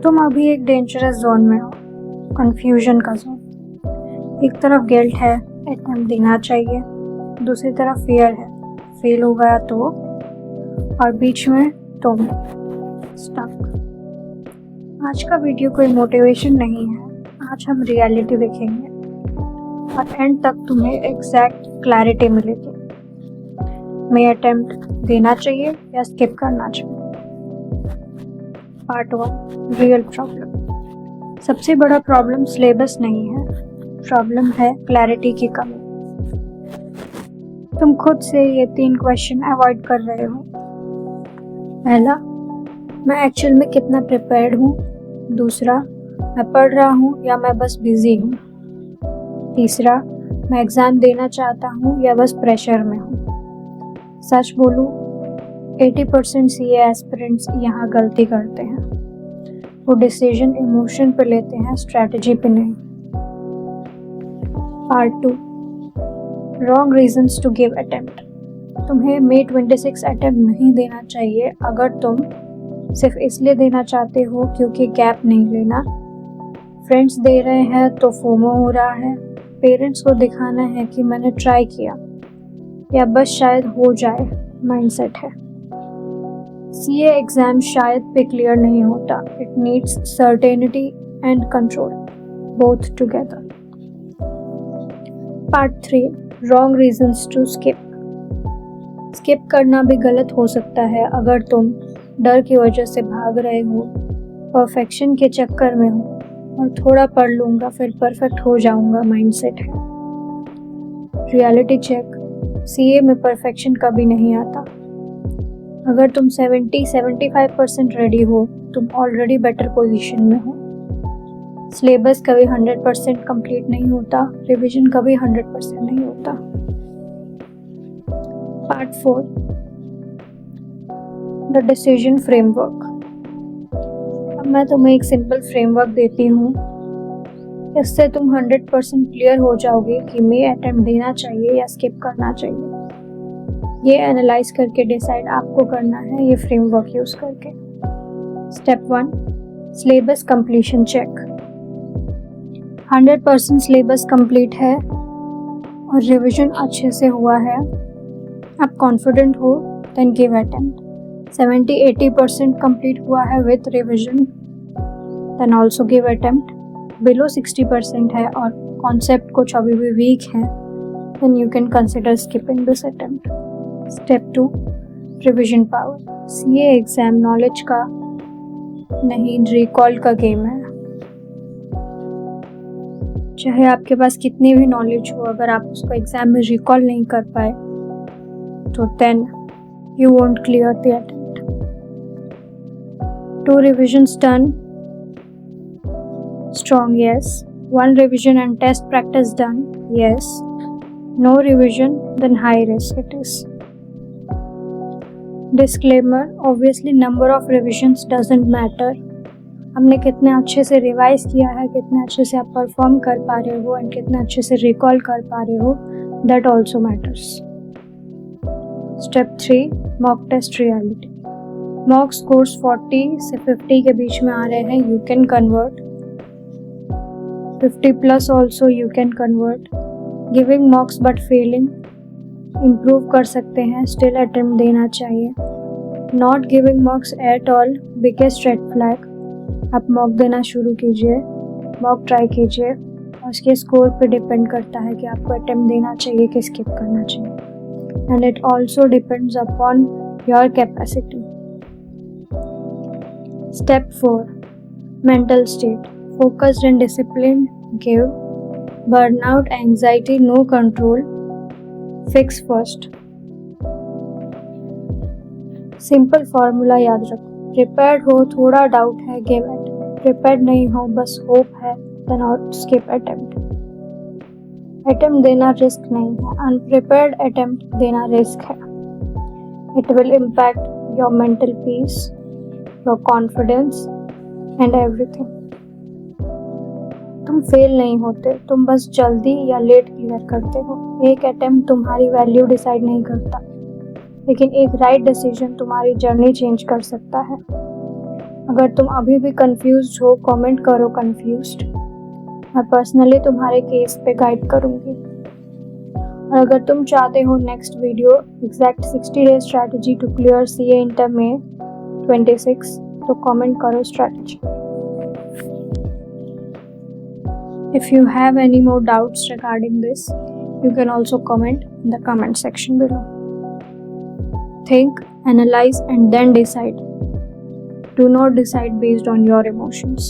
तुम अभी एक डेंजरस जोन में हो, कंफ्यूजन का जोन। एक तरफ गिल्ट है, अटेम्प्ट देना चाहिए, दूसरी तरफ फियर है, फेल हो गया तो, और बीच में तुम स्टक। आज का वीडियो कोई मोटिवेशन नहीं है, आज हम रियलिटी देखेंगे और एंड तक तुम्हें एग्जैक्ट क्लैरिटी मिलेगी। मैं अटेम्प्ट देना चाहिए या स्किप करना चाहिए। Part 1, real problem. सबसे बड़ा प्रॉब्लम सिलेबस नहीं है, प्रॉब्लम है क्लैरिटी की कमी। तुम खुद से ये 3 क्वेश्चन अवॉइड कर रहे हो। पहला, मैं एक्चुअल में कितना प्रिपेयर्ड हूँ। दूसरा, मैं पढ़ रहा हूँ या मैं बस बिजी हूँ। तीसरा, मैं एग्ज़ाम देना चाहता हूँ या बस प्रेशर में हूँ। सच बोलूँ, 80% सीए एस्पिरेंट्स यहाँ गलती करते हैं। वो डिसीजन इमोशन पे लेते हैं, स्ट्रैटेजी पे नहीं। Part 2, wrong reasons to give attempt. तुम्हें May 26 अटेम्प्ट नहीं देना चाहिए अगर तुम सिर्फ इसलिए देना चाहते हो क्योंकि गैप नहीं लेना। फ्रेंड्स दे रहे हैं तो फोमो हो रहा है, पेरेंट्स को दिखाना है कि मैंने ट्राई किया, या बस शायद हो जाए माइंडसेट है। सीए एग्जाम शायद पे क्लियर नहीं होता, it needs certainty and control, both together. Part 3, wrong reasons to skip. Skip करना भी गलत हो सकता है अगर तुम डर की वजह से भाग रहे हो, परफेक्शन के चक्कर में हो, और थोड़ा पढ़ लूँगा फिर परफेक्ट हो जाऊँगा माइंडसेट है। रियलिटी चेक, सीए में परफेक्शन कभी नहीं आता। अगर तुम 70-75% रेडी हो, तुम ऑलरेडी बेटर पोजीशन में हो। सिलेबस कभी 100% कंप्लीट नहीं होता, रिवीजन कभी 100% नहीं होता। Part 4, the decision framework. अब मैं तुम्हें एक सिंपल फ्रेमवर्क देती हूँ, इससे तुम 100% क्लियर हो जाओगे कि मैं अटेम्प्ट देना चाहिए या स्किप करना चाहिए। ये एनालाइज करके डिसाइड आपको करना है, ये फ्रेमवर्क यूज करके। Step 1, syllabus completion check. 100% syllabus complete है और रिवीजन अच्छे से हुआ है, आप कॉन्फिडेंट हो, देन गिव अटेम्प्ट। 70-80% कंप्लीट हुआ है with revision, then also give attempt. Below 60% है और कॉन्सेप्ट कुछ अभी भी वीक है, then you can consider skipping this attempt. Step 2, revision power. CA exam knowledge का नहीं, रिकॉल का गेम है। चाहे आपके पास कितनी भी नॉलेज हो, अगर आप उसको एग्जाम में रिकॉल नहीं कर पाए तो then you won't clear the attempt. 2 revisions done, strong yes. 1 revision and test practice done, yes. No revision, then high risk it is. Disclaimer, obviously number of revisions doesn't matter. हमने कितने अच्छे से revise किया है, कितने अच्छे से आप परफॉर्म कर पा रहे हो एंड कितने अच्छे से रिकॉल कर पा रहे हो, that also matters. Step 3, mock test reality. Mock scores 40 से 50 के बीच में आ रहे हैं, you can convert. 50 plus also you can convert. Giving mocks but failing, improve कर सकते हैं, स्टिल अटेम्प्ट देना चाहिए। Not giving मॉक्स at all, biggest red flag. आप मॉक देना शुरू कीजिए, मॉक ट्राई कीजिए, और उसके स्कोर पे डिपेंड करता है कि आपको अटेम्प्ट देना चाहिए कि स्किप करना चाहिए, and it also depends upon your capacity. Step 4, mental state. Focused and discipline, give. Burnout, anxiety, no control, fix first. Simple formula याद रखो, प्रिपेयर्ड हो, थोड़ा डाउट है, गिव अटेम्प्ट। प्रिपेयर्ड नहीं हो, बस होप है, देन और स्किप अटेम्प्ट। अटेम्प्ट देना रिस्क नहीं है, अनप्रिपेयर्ड अटेम्प्ट देना रिस्क है। It will impact your mental peace, your confidence and everything. तुम फेल नहीं होते, तुम बस जल्दी या लेट क्लियर करते हो। एक अटेम्प्ट तुम्हारी वैल्यू डिसाइड नहीं करता, लेकिन एक राइट डिसीजन तुम्हारी जर्नी चेंज कर सकता है। अगर तुम अभी भी कंफ्यूज्ड हो, कमेंट करो कंफ्यूज्ड। मैं पर्सनली तुम्हारे केस पे गाइड करूँगी। और अगर तुम चाहते हो next video exact 60 days strategy to clear CA inter में 26, तो कमेंट करो strategy. If you have any more doubts regarding this, you can also comment in the comment section below. Think, analyze, and then decide. Do not decide based on your emotions.